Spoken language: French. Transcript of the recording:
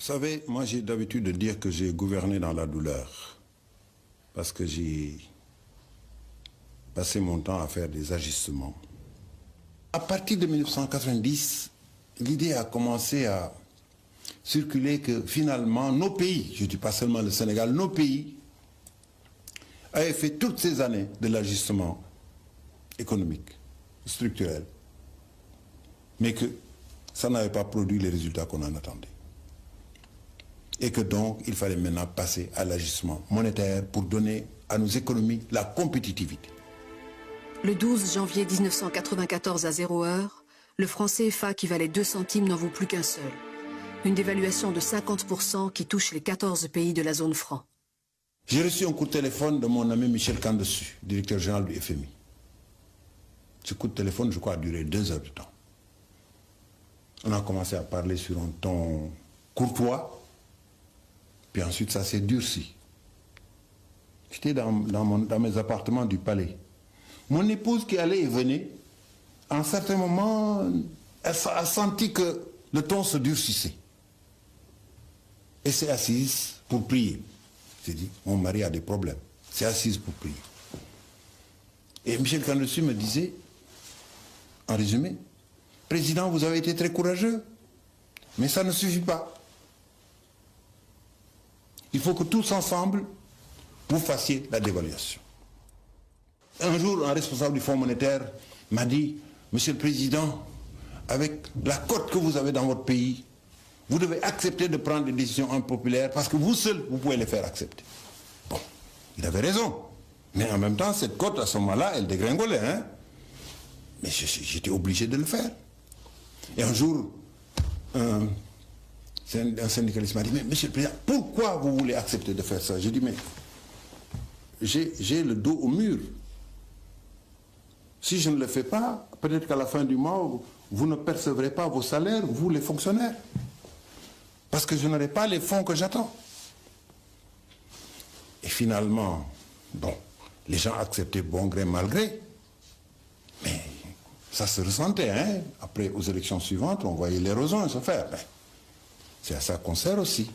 Vous savez, moi j'ai d'habitude de dire que j'ai gouverné dans la douleur. Parce que j'ai passé mon temps à faire des ajustements. À partir de 1990, l'idée a commencé à circuler que finalement nos pays, je ne dis pas seulement le Sénégal, nos pays avaient fait toutes ces années de l'ajustement économique, structurel, mais que ça n'avait pas produit les résultats qu'on en attendait. Et que donc, il fallait maintenant passer à l'ajustement monétaire pour donner à nos économies la compétitivité. Le 12 janvier 1994 à 0 heure, le franc CFA qui valait 2 centimes n'en vaut plus qu'un seul. Une dévaluation de 50% qui touche les 14 pays de la zone franc. J'ai reçu un coup de téléphone de mon ami Michel Kandessu, directeur général du FMI. Ce coup de téléphone, je crois, a duré 2 heures de temps. On a commencé à parler sur un ton courtois, puis ensuite ça s'est durci. J'étais dans mes appartements du palais. Mon épouse qui allait et venait, à un certain moment, elle a senti que le ton se durcissait. Et s'est assise pour prier. J'ai dit, mon mari a des problèmes. C'est assise pour prier. Et Michel Kandessu me disait, en résumé, Président, vous avez été très courageux, mais ça ne suffit pas. Il faut que tous ensemble, vous fassiez la dévaluation. Un jour, un responsable du Fonds monétaire m'a dit, Monsieur le Président, avec la cote que vous avez dans votre pays, vous devez accepter de prendre des décisions impopulaires parce que vous seul, vous pouvez les faire accepter. Bon, il avait raison. Mais en même temps, cette cote, à ce moment-là, elle dégringolait. Hein? Mais j'étais obligé de le faire. Et un jour, un syndicaliste m'a dit, mais Monsieur le Président, pourquoi vous voulez accepter de faire ça? J'ai dit, mais j'ai le dos au mur. Si je ne le fais pas, peut-être qu'à la fin du mois, vous ne percevrez pas vos salaires, vous les fonctionnaires. Parce que je n'aurai pas les fonds que j'attends. Et finalement, bon, les gens acceptaient bon gré, mal gré. Mais ça se ressentait, hein. Après, aux élections suivantes, on voyait l'érosion se faire. C'est à ça qu'on sert aussi.